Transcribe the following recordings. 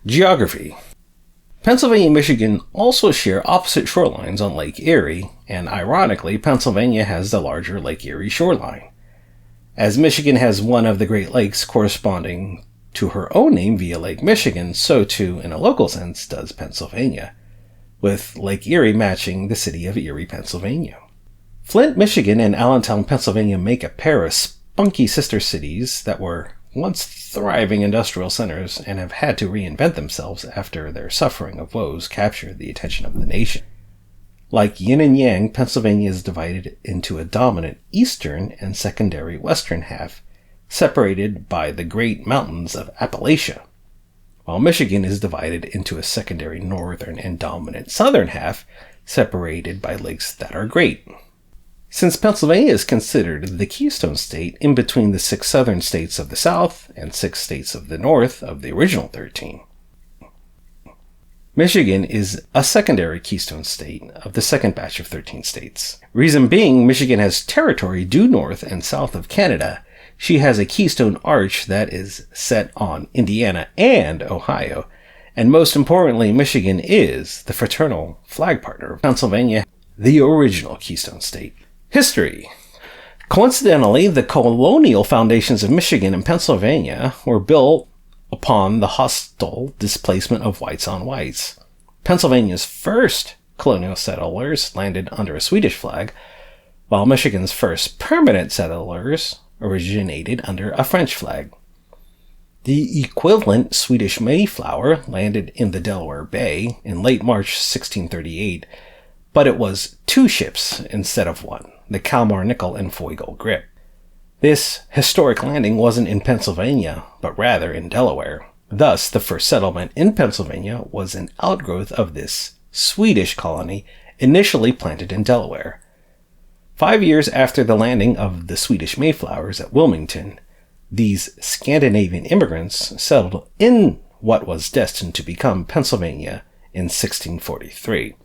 Geography. Pennsylvania and Michigan also share opposite shorelines on Lake Erie, and ironically, Pennsylvania has the larger Lake Erie shoreline. As Michigan has one of the Great Lakes corresponding to her own name via Lake Michigan, so too, in a local sense, does Pennsylvania, with Lake Erie matching the city of Erie, Pennsylvania. Flint, Michigan and Allentown, Pennsylvania make a pair of spunky sister cities that were once thriving industrial centers and have had to reinvent themselves after their suffering of woes captured the attention of the nation. Like yin and yang, Pennsylvania is divided into a dominant eastern and secondary western half, separated by the great mountains of Appalachia, while Michigan is divided into a secondary northern and dominant southern half, separated by lakes that are great. Since Pennsylvania is considered the keystone state in between the 6 southern states of the South and 6 states of the North of the original 13, Michigan is a secondary keystone state of the second batch of 13 states. Reason being, Michigan has territory due north and south of Canada. She has a keystone arch that is set on Indiana and Ohio, and most importantly, Michigan is the fraternal flag partner of Pennsylvania, the original keystone state. History. Coincidentally, the colonial foundations of Michigan and Pennsylvania were built upon the hostile displacement of whites on whites. Pennsylvania's first colonial settlers landed under a Swedish flag, while Michigan's first permanent settlers originated under a French flag. The equivalent Swedish Mayflower landed in the Delaware Bay in late March 1638, but it was 2 ships instead of 1, the Kalmar Nickel and Foigle Grip. This historic landing wasn't in Pennsylvania, but rather in Delaware. Thus, the first settlement in Pennsylvania was an outgrowth of this Swedish colony initially planted in Delaware. 5 years after the landing of the Swedish Mayflowers at Wilmington, these Scandinavian immigrants settled in what was destined to become Pennsylvania in 1643.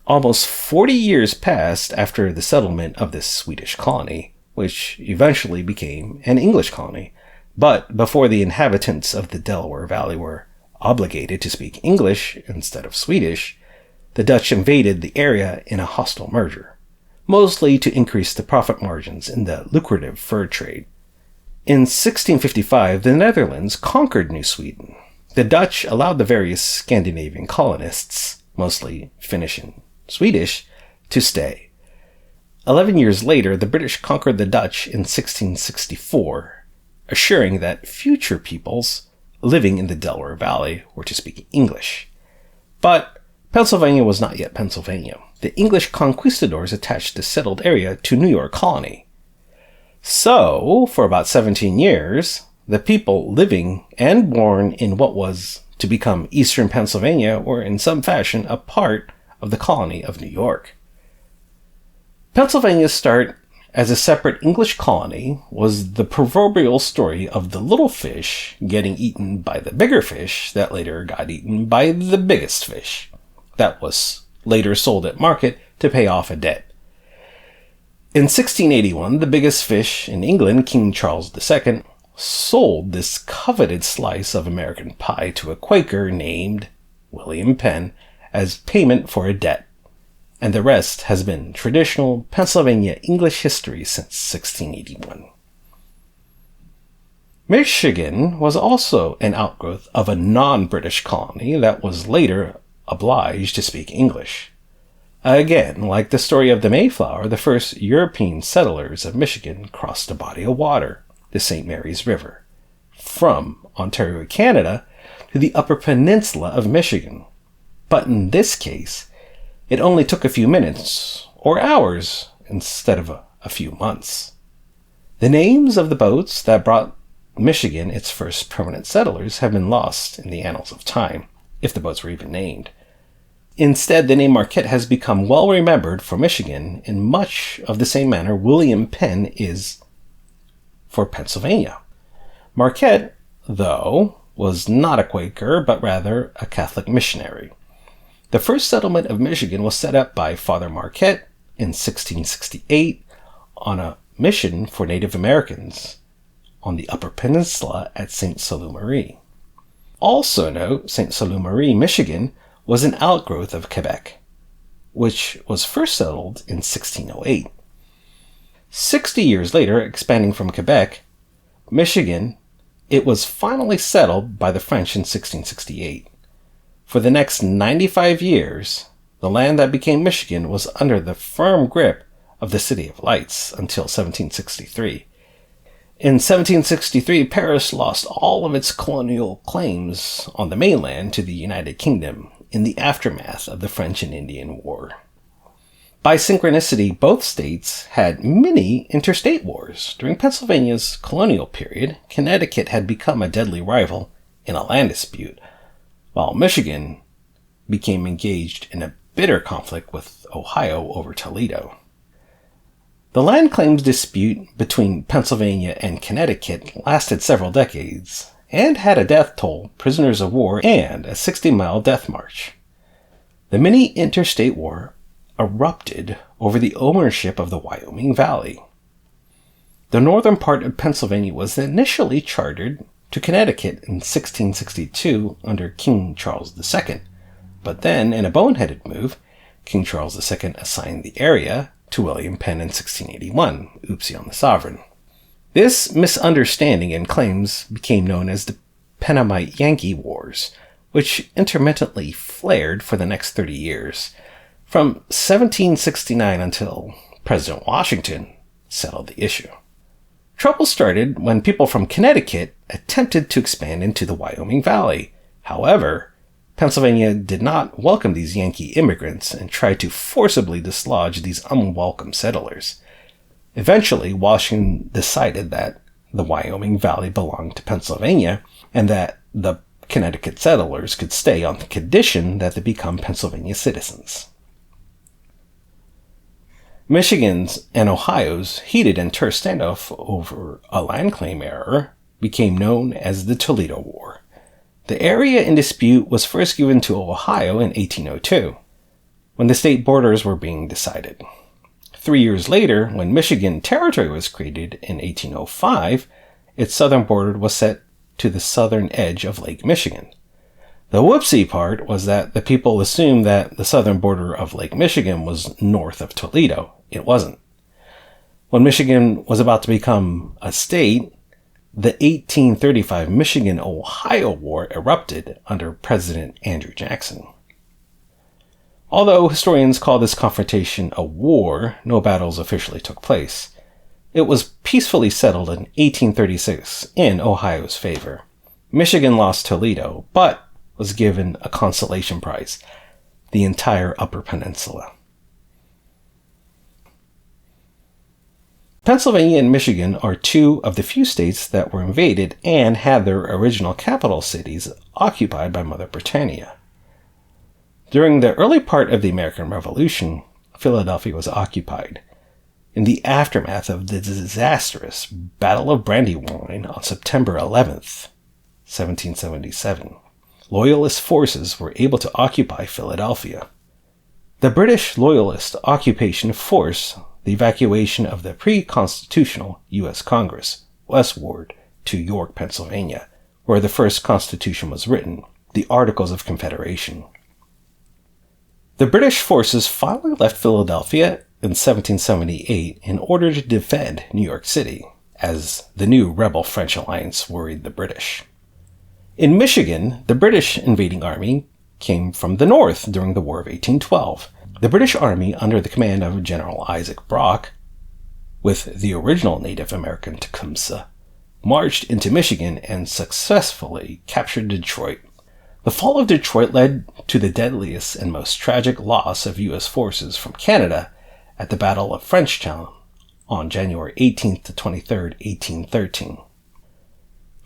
Almost 40 years passed after the settlement of this Swedish colony, which eventually became an English colony, but before the inhabitants of the Delaware Valley were obligated to speak English instead of Swedish, the Dutch invaded the area in a hostile merger, mostly to increase the profit margins in the lucrative fur trade. In 1655, the Netherlands conquered New Sweden. The Dutch allowed the various Scandinavian colonists, mostly Finnish and Swedish, to stay. 11 years later, the British conquered the Dutch in 1664, assuring that future peoples living in the Delaware Valley were to speak English. But Pennsylvania was not yet Pennsylvania. The English conquistadors attached the settled area to New York Colony. So, for about 17 years, the people living and born in what was to become eastern Pennsylvania were in some fashion a part of the colony of New York. Pennsylvania's start as a separate English colony was the proverbial story of the little fish getting eaten by the bigger fish that later got eaten by the biggest fish that was later sold at market to pay off a debt. In 1681, the biggest fish in England, King Charles II, sold this coveted slice of American pie to a Quaker named William Penn as payment for a debt, and the rest has been traditional Pennsylvania English history since 1681. Michigan was also an outgrowth of a non-British colony that was later obliged to speak English. Again, like the story of the Mayflower, the first European settlers of Michigan crossed a body of water, the St. Mary's River, from Ontario, Canada, to the Upper Peninsula of Michigan. But in this case, it only took a few minutes or hours instead of a few months. The names of the boats that brought Michigan its first permanent settlers have been lost in the annals of time, if the boats were even named. Instead, the name Marquette has become well remembered for Michigan in much of the same manner William Penn is for Pennsylvania. Marquette, though, was not a Quaker, but rather a Catholic missionary. The first settlement of Michigan was set up by Father Marquette in 1668 on a mission for Native Americans on the Upper Peninsula at St. Salut Marie. Also note, St. Salut-Marie, Michigan, was an outgrowth of Quebec, which was first settled in 1608. 60 years later, expanding from Quebec, Michigan, it was finally settled by the French in 1668. For the next 95 years, the land that became Michigan was under the firm grip of the City of Lights until 1763. In 1763, Paris lost all of its colonial claims on the mainland to the United Kingdom in the aftermath of the French and Indian War. By synchronicity, both states had many interstate wars. During Pennsylvania's colonial period, Connecticut had become a deadly rival in a land dispute, while Michigan became engaged in a bitter conflict with Ohio over Toledo. The land claims dispute between Pennsylvania and Connecticut lasted several decades and had a death toll, prisoners of war, and a 60-mile death march. The mini interstate war erupted over the ownership of the Wyoming Valley. The northern part of Pennsylvania was initially chartered to Connecticut in 1662 under King Charles II, but then, in a boneheaded move, King Charles II assigned the area to William Penn in 1681, oopsie on the sovereign. This misunderstanding and claims became known as the Pennamite-Yankee Wars, which intermittently flared for the next 30 years, from 1769 until President Washington settled the issue. Trouble started when people from Connecticut attempted to expand into the Wyoming Valley. However, Pennsylvania did not welcome these Yankee immigrants and tried to forcibly dislodge these unwelcome settlers. Eventually, Washington decided that the Wyoming Valley belonged to Pennsylvania and that the Connecticut settlers could stay on the condition that they become Pennsylvania citizens. Michigan's and Ohio's heated and terse standoff over a land claim error became known as the Toledo War. The area in dispute was first given to Ohio in 1802, when the state borders were being decided. 3 years later, when Michigan Territory was created in 1805, its southern border was set to the southern edge of Lake Michigan. The whoopsie part was that the people assumed that the southern border of Lake Michigan was north of Toledo. It wasn't. When Michigan was about to become a state, the 1835 Michigan-Ohio War erupted under President Andrew Jackson. Although historians call this confrontation a war, no battles officially took place. It was peacefully settled in 1836 in Ohio's favor. Michigan lost Toledo, but was given a consolation prize, the entire Upper Peninsula. Pennsylvania and Michigan are two of the few states that were invaded and had their original capital cities occupied by Mother Britannia. During the early part of the American Revolution, Philadelphia was occupied. In the aftermath of the disastrous Battle of Brandywine on September 11th, 1777, Loyalist forces were able to occupy Philadelphia. The British Loyalist occupation forced the evacuation of the pre-constitutional U.S. Congress westward to York, Pennsylvania, where the first Constitution was written, the Articles of Confederation. The British forces finally left Philadelphia in 1778 in order to defend New York City, as the new rebel French alliance worried the British. In Michigan, the British invading army came from the north during the War of 1812. The British Army, under the command of General Isaac Brock, with the original Native American Tecumseh, marched into Michigan and successfully captured Detroit. The fall of Detroit led to the deadliest and most tragic loss of U.S. forces from Canada at the Battle of Frenchtown on January 18th to 23rd, 1813.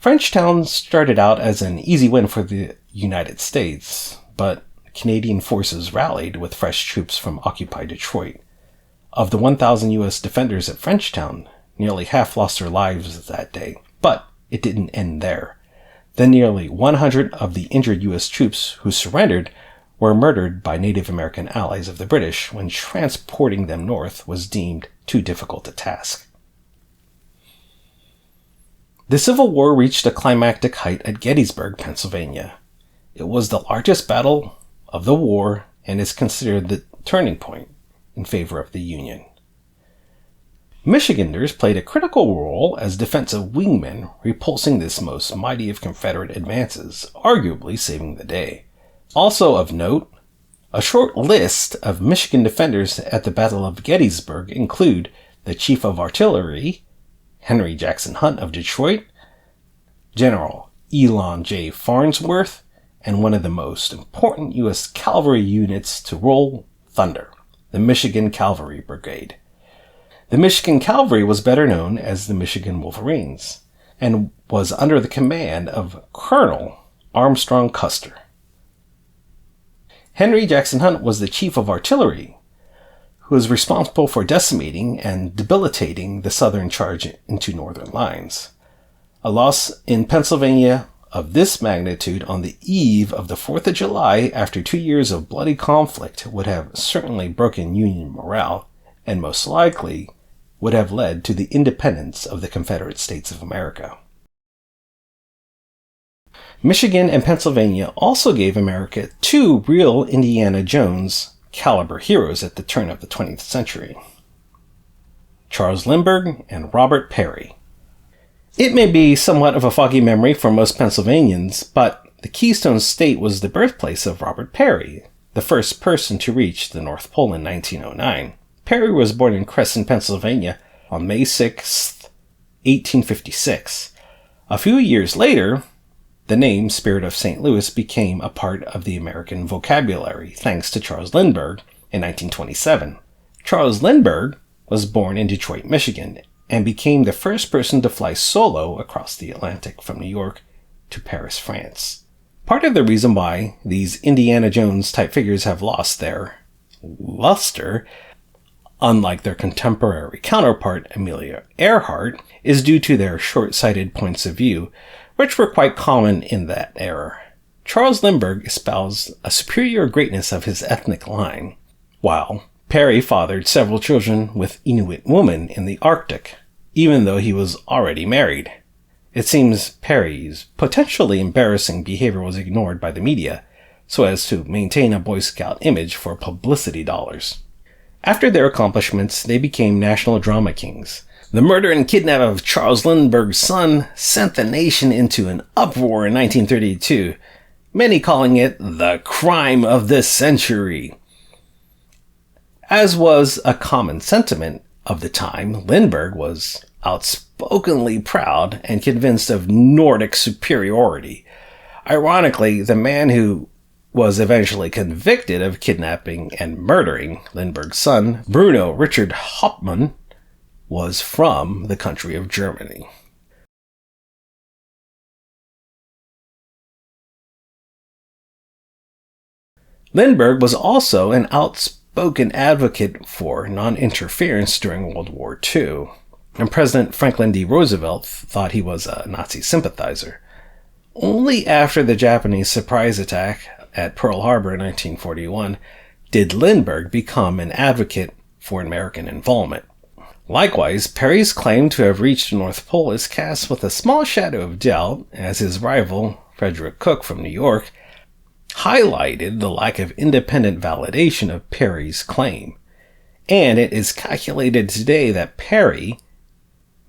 Frenchtown started out as an easy win for the United States, but Canadian forces rallied with fresh troops from occupied Detroit. Of the 1,000 U.S. defenders at Frenchtown, nearly half lost their lives that day, but it didn't end there. Then nearly 100 of the injured U.S. troops who surrendered were murdered by Native American allies of the British when transporting them north was deemed too difficult a task. The Civil War reached a climactic height at Gettysburg, Pennsylvania. It was the largest battle of the war and is considered the turning point in favor of the Union. Michiganders played a critical role as defensive wingmen, repulsing this most mighty of Confederate advances, arguably saving the day. Also of note, a short list of Michigan defenders at the Battle of Gettysburg include the Chief of Artillery, Henry Jackson Hunt of Detroit, General Elon J. Farnsworth, and one of the most important U.S. cavalry units to roll thunder, the Michigan Cavalry Brigade. The Michigan Cavalry was better known as the Michigan Wolverines, and was under the command of Colonel Armstrong Custer. Henry Jackson Hunt was the Chief of Artillery, who was responsible for decimating and debilitating the Southern charge into Northern lines. A loss in Pennsylvania of this magnitude on the eve of the 4th of July after 2 years of bloody conflict would have certainly broken Union morale, and most likely would have led to the independence of the Confederate States of America. Michigan and Pennsylvania also gave America two real Indiana Jones caliber heroes at the turn of the 20th century: Charles Lindbergh and Robert Perry. It may be somewhat of a foggy memory for most Pennsylvanians, but the Keystone State was the birthplace of Robert Perry, the first person to reach the North Pole in 1909. Perry was born in Crescent, Pennsylvania on May 6, 1856. A few years later, the name Spirit of St. Louis became a part of the American vocabulary, thanks to Charles Lindbergh in 1927. Charles Lindbergh was born in Detroit, Michigan, and became the first person to fly solo across the Atlantic from New York to Paris, France. Part of the reason why these Indiana Jones-type figures have lost their luster, unlike their contemporary counterpart Amelia Earhart, is due to their short-sighted points of view, which were quite common in that era. Charles Lindbergh espoused a superior greatness of his ethnic line, while Perry fathered several children with Inuit women in the Arctic, even though he was already married. It seems Perry's potentially embarrassing behavior was ignored by the media, so as to maintain a Boy Scout image for publicity dollars. After their accomplishments, they became national drama kings. The murder and kidnapping of Charles Lindbergh's son sent the nation into an uproar in 1932, many calling it the crime of the century. As was a common sentiment of the time, Lindbergh was outspokenly proud and convinced of Nordic superiority. Ironically, the man who was eventually convicted of kidnapping and murdering Lindbergh's son, Bruno Richard Hauptmann, was from the country of Germany. Lindbergh was also an outspoken advocate for non-interference during World War II, and President Franklin D. Roosevelt thought he was a Nazi sympathizer. Only after the Japanese surprise attack at Pearl Harbor in 1941 did Lindbergh become an advocate for American involvement. Likewise, Perry's claim to have reached the North Pole is cast with a small shadow of doubt, as his rival, Frederick Cook from New York, highlighted the lack of independent validation of Perry's claim, and it is calculated today that Perry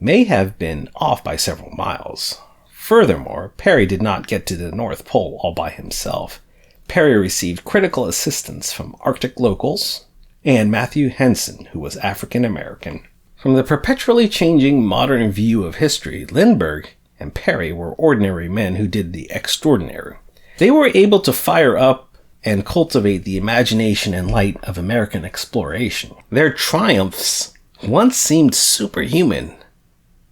may have been off by several miles. Furthermore, Perry did not get to the North Pole all by himself. Perry received critical assistance from Arctic locals and Matthew Henson, who was African American. From the perpetually changing modern view of history, Lindbergh and Perry were ordinary men who did the extraordinary. They were able to fire up and cultivate the imagination and light of American exploration. Their triumphs once seemed superhuman,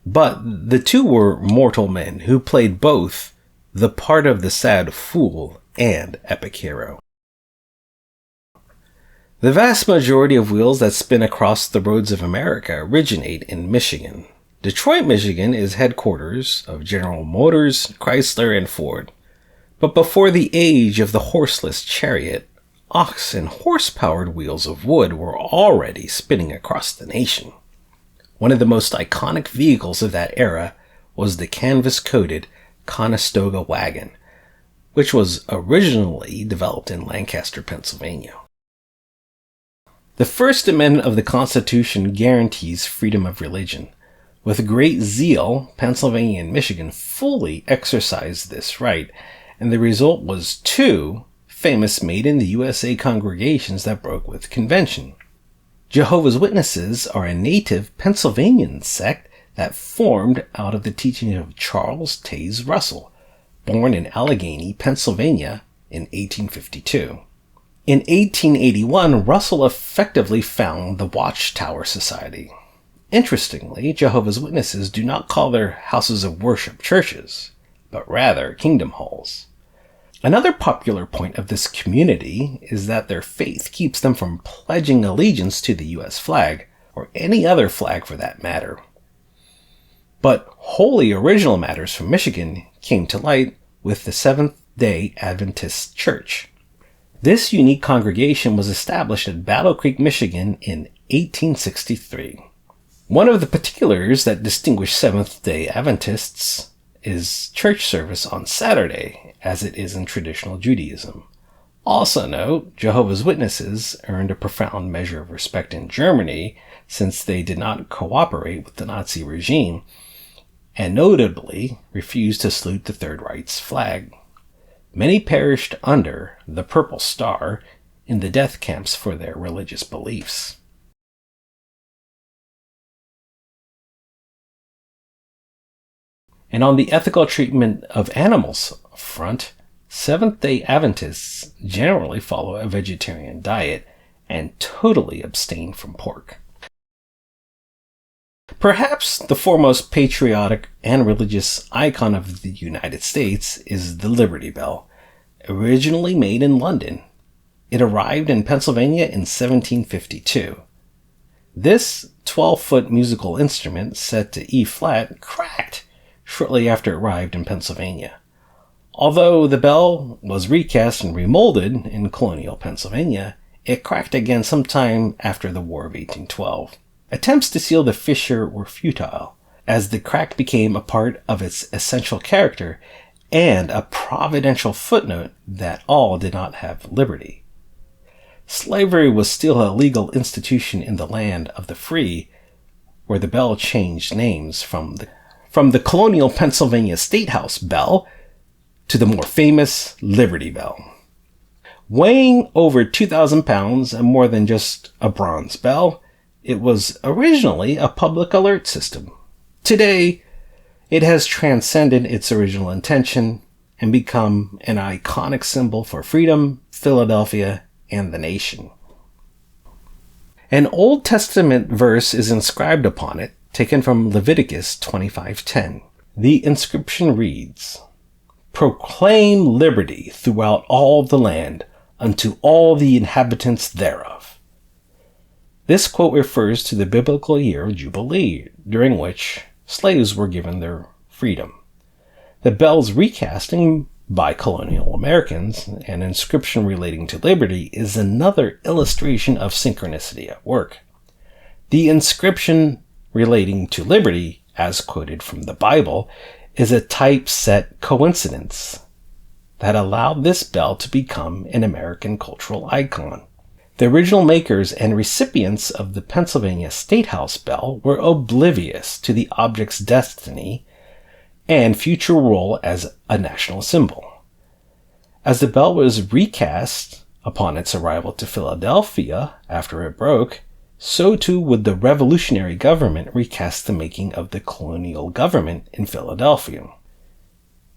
but the two were mortal men who played both the part of the sad fool and epic hero. The vast majority of wheels that spin across the roads of America originate in Michigan. Detroit, Michigan is headquarters of General Motors, Chrysler, and Ford. But before the age of the horseless chariot, ox and horse-powered wheels of wood were already spinning across the nation. One of the most iconic vehicles of that era was the canvas-coated Conestoga wagon, which was originally developed in Lancaster, Pennsylvania. The First Amendment of the Constitution guarantees freedom of religion. With great zeal, Pennsylvania and Michigan fully exercised this right, and the result was 2 famous Made in the USA congregations that broke with convention. Jehovah's Witnesses are a native Pennsylvanian sect that formed out of the teaching of Charles Taze Russell, born in Allegheny, Pennsylvania in 1852. In 1881, Russell effectively founded the Watchtower Society. Interestingly, Jehovah's Witnesses do not call their houses of worship churches, but rather kingdom halls. Another popular point of this community is that their faith keeps them from pledging allegiance to the U.S. flag, or any other flag for that matter. But wholly original matters from Michigan came to light with the Seventh-day Adventist Church. This unique congregation was established at Battle Creek, Michigan in 1863. One of the particulars that distinguish Seventh-day Adventists is church service on Saturday, as it is in traditional Judaism. Also note, Jehovah's Witnesses earned a profound measure of respect in Germany since they did not cooperate with the Nazi regime, and notably refused to salute the Third Reich's flag. Many perished under the Purple Star in the death camps for their religious beliefs. And on the ethical treatment of animals front, Seventh-day Adventists generally follow a vegetarian diet and totally abstain from pork. Perhaps the foremost patriotic and religious icon of the United States is the Liberty Bell, originally made in London. It arrived in Pennsylvania in 1752. This 12-foot musical instrument set to E-flat cracked shortly after it arrived in Pennsylvania. Although the bell was recast and remolded in colonial Pennsylvania, it cracked again sometime after the War of 1812. Attempts to seal the fissure were futile, as the crack became a part of its essential character and a providential footnote that all did not have liberty. Slavery was still a legal institution in the land of the free, where the bell changed names from the colonial Pennsylvania State House bell to the more famous Liberty Bell. Weighing over 2,000 pounds and more than just a bronze bell, it was originally a public alert system. Today, it has transcended its original intention and become an iconic symbol for freedom, Philadelphia, and the nation. An Old Testament verse is inscribed upon it, taken from Leviticus 25:10. The inscription reads, "Proclaim liberty throughout all the land unto all the inhabitants thereof." This quote refers to the biblical year of Jubilee, during which slaves were given their freedom. The bell's recasting by colonial Americans, an inscription relating to liberty, is another illustration of synchronicity at work. The inscription relating to liberty, as quoted from the Bible, is a typeset coincidence that allowed this bell to become an American cultural icon. The original makers and recipients of the Pennsylvania State House bell were oblivious to the object's destiny and future role as a national symbol. As the bell was recast upon its arrival to Philadelphia after it broke, so too would the revolutionary government recast the making of the colonial government in Philadelphia.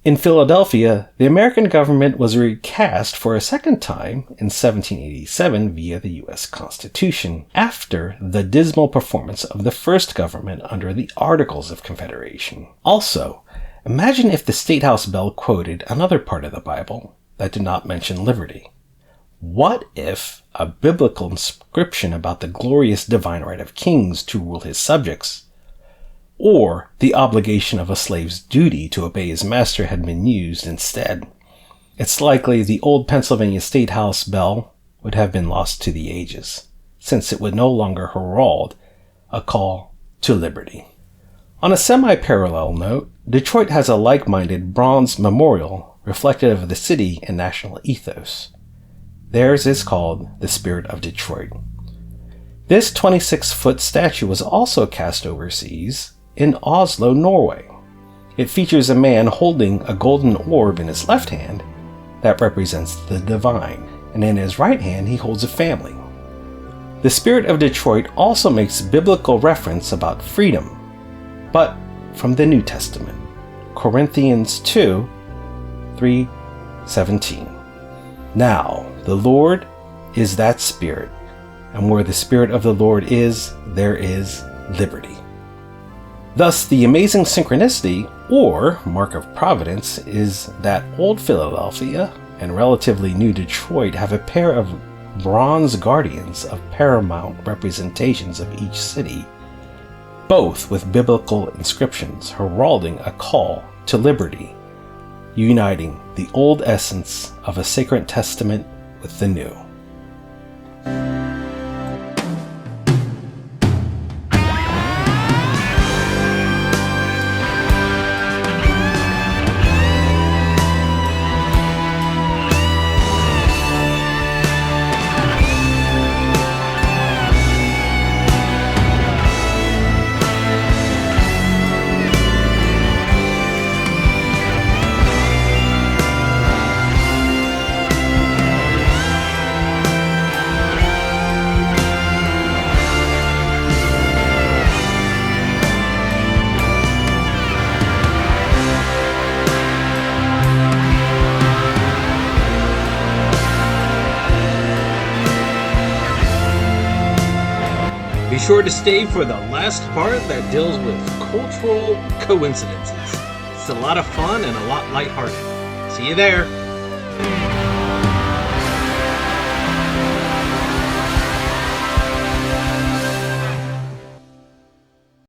In Philadelphia, the American government was recast for a second time in 1787 via the U.S. Constitution, after the dismal performance of the first government under the Articles of Confederation. Also, imagine if the State House bell quoted another part of the Bible that did not mention liberty. What if a biblical inscription about the glorious divine right of kings to rule his subjects, or the obligation of a slave's duty to obey his master, had been used instead? It's likely the old Pennsylvania State House bell would have been lost to the ages, since it would no longer herald a call to liberty. On a semi-parallel note, Detroit has a like-minded bronze memorial reflective of the city and national ethos. Theirs is called the Spirit of Detroit. This 26-foot statue was also cast overseas in Oslo, Norway. It features a man holding a golden orb in his left hand that represents the divine, and in his right hand he holds a family. The Spirit of Detroit also makes biblical reference about freedom, but from the New Testament, Corinthians 2, 3:17. Now, the Lord is that Spirit, and where the Spirit of the Lord is, there is liberty. Thus, the amazing synchronicity, or mark of Providence, is that Old Philadelphia and relatively new Detroit have a pair of bronze guardians of paramount representations of each city, both with biblical inscriptions heralding a call to liberty, uniting the old essence of a sacred testament with the new. Be sure to stay for the last part that deals with cultural coincidences. It's a lot of fun and a lot lighthearted. See you there.